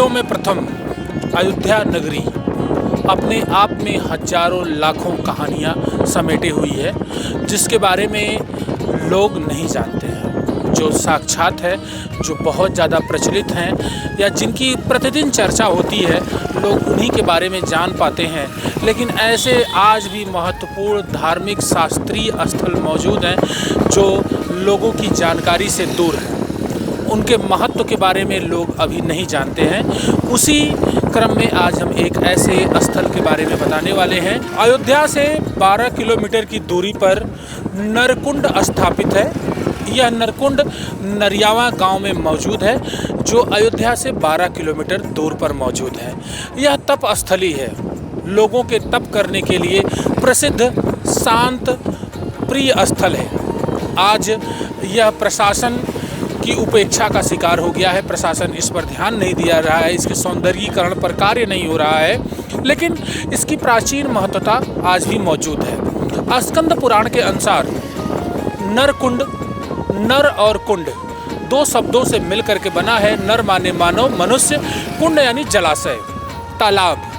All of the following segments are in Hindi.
विश्व में प्रथम अयोध्या नगरी अपने आप में हजारों लाखों कहानियाँ समेटे हुई है, जिसके बारे में लोग नहीं जानते हैं, जो साक्षात है, जो बहुत ज़्यादा प्रचलित हैं या जिनकी प्रतिदिन चर्चा होती है, लोग उन्हीं के बारे में जान पाते हैं। लेकिन ऐसे आज भी महत्वपूर्ण धार्मिक शास्त्रीय स्थल मौजूद हैं जो लोगों की जानकारी से दूर हैं, उनके महत्व के बारे में लोग अभी नहीं जानते हैं। उसी क्रम में आज हम एक ऐसे स्थल के बारे में बताने वाले हैं। अयोध्या से 12 किलोमीटर की दूरी पर नरकुंड स्थापित है। यह नरकुंड नरियावा गांव में मौजूद है, जो अयोध्या से 12 किलोमीटर दूर पर मौजूद है। यह तप स्थली है, लोगों के तप करने के लिए प्रसिद्ध शांत प्रिय स्थल है। आज यह प्रशासन की उपेक्षा का शिकार हो गया है। प्रशासन इस पर ध्यान नहीं दिया रहा है, इसके सौंदर्यीकरण पर कार्य नहीं हो रहा है, लेकिन इसकी प्राचीन महत्वता आज भी मौजूद है। स्कंद पुराण के अनुसार नरकुंड, नर और कुंड दो शब्दों से मिलकर के बना है। नर माने मानव, मनुष्य, कुंड यानी जलाशय, तालाब।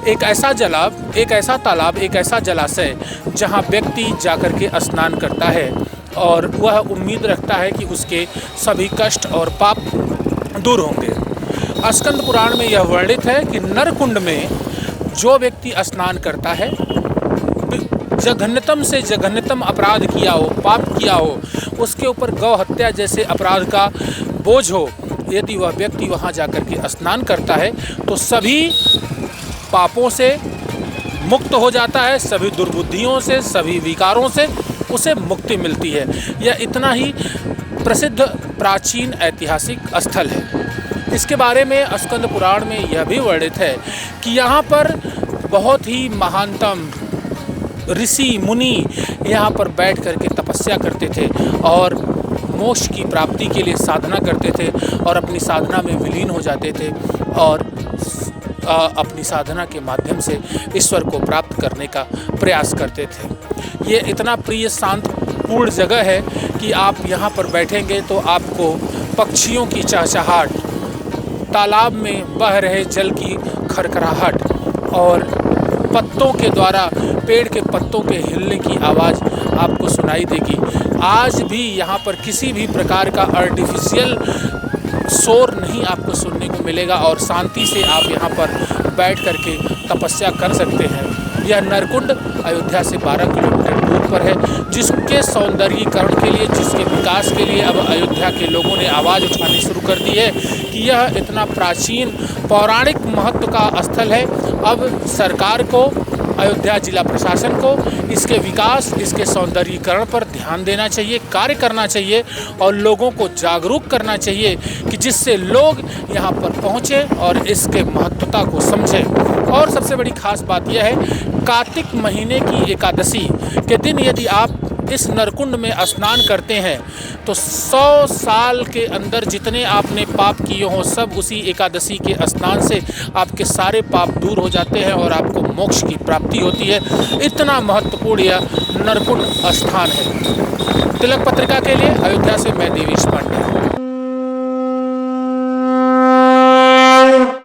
एक ऐसा तालाब, एक ऐसा जलाशय जहाँ व्यक्ति जाकर के स्नान करता है और वह उम्मीद रखता है कि उसके सभी कष्ट और पाप दूर होंगे। स्कंद पुराण में यह वर्णित है कि नरकुंड में जो व्यक्ति स्नान करता है, जघन्यतम से जघन्यतम अपराध किया हो, पाप किया हो, उसके ऊपर गौ हत्या जैसे अपराध का बोझ हो, यदि वह व्यक्ति वहाँ जाकर के स्नान करता है तो सभी पापों से मुक्त हो जाता है, सभी दुर्बुद्धियों से, सभी विकारों से उसे मुक्ति मिलती है। यह इतना ही प्रसिद्ध प्राचीन ऐतिहासिक स्थल है। इसके बारे में स्कंद पुराण में यह भी वर्णित है कि यहाँ पर बहुत ही महानतम ऋषि मुनि यहाँ पर बैठ करके तपस्या करते थे और मोक्ष की प्राप्ति के लिए साधना करते थे और अपनी साधना में विलीन हो जाते थे और अपनी साधना के माध्यम से ईश्वर को प्राप्त करने का प्रयास करते थे। ये इतना प्रिय शांतपूर्ण जगह है कि आप यहाँ पर बैठेंगे तो आपको पक्षियों की चहचहाहट, तालाब में बह रहे जल की खरखराहट और पत्तों के द्वारा पेड़ के पत्तों के हिलने की आवाज़ आपको सुनाई देगी। आज भी यहाँ पर किसी भी प्रकार का आर्टिफिशियल शोर नहीं आपको सुनने को मिलेगा और शांति से आप यहाँ पर बैठ करके तपस्या कर सकते हैं। यह नरकुंड अयोध्या से 12 किलोमीटर दूर पर है, जिसके सौंदर्यीकरण के लिए, जिसके विकास के लिए अब अयोध्या के लोगों ने आवाज़ उठानी शुरू कर दी है कि यह इतना प्राचीन पौराणिक महत्व का स्थल है। अब सरकार को, अयोध्या जिला प्रशासन को इसके विकास, इसके सौंदर्यीकरण पर ध्यान देना चाहिए, कार्य करना चाहिए और लोगों को जागरूक करना चाहिए कि जिससे लोग यहाँ पर पहुँचे और इसके महत्वता को समझें। और सबसे बड़ी खास बात यह है, कार्तिक महीने की एकादशी के दिन यदि आप इस नरकुंड में स्नान करते हैं तो 100 साल के अंदर जितने आपने पाप किए हों, सब उसी एकादशी के स्नान से आपके सारे पाप दूर हो जाते हैं और आपको मोक्ष की प्राप्ति होती है। इतना महत्वपूर्ण यह नरकुंड स्थान है। तिलक पत्रिका के लिए अयोध्या से मैं देवेश पांडे।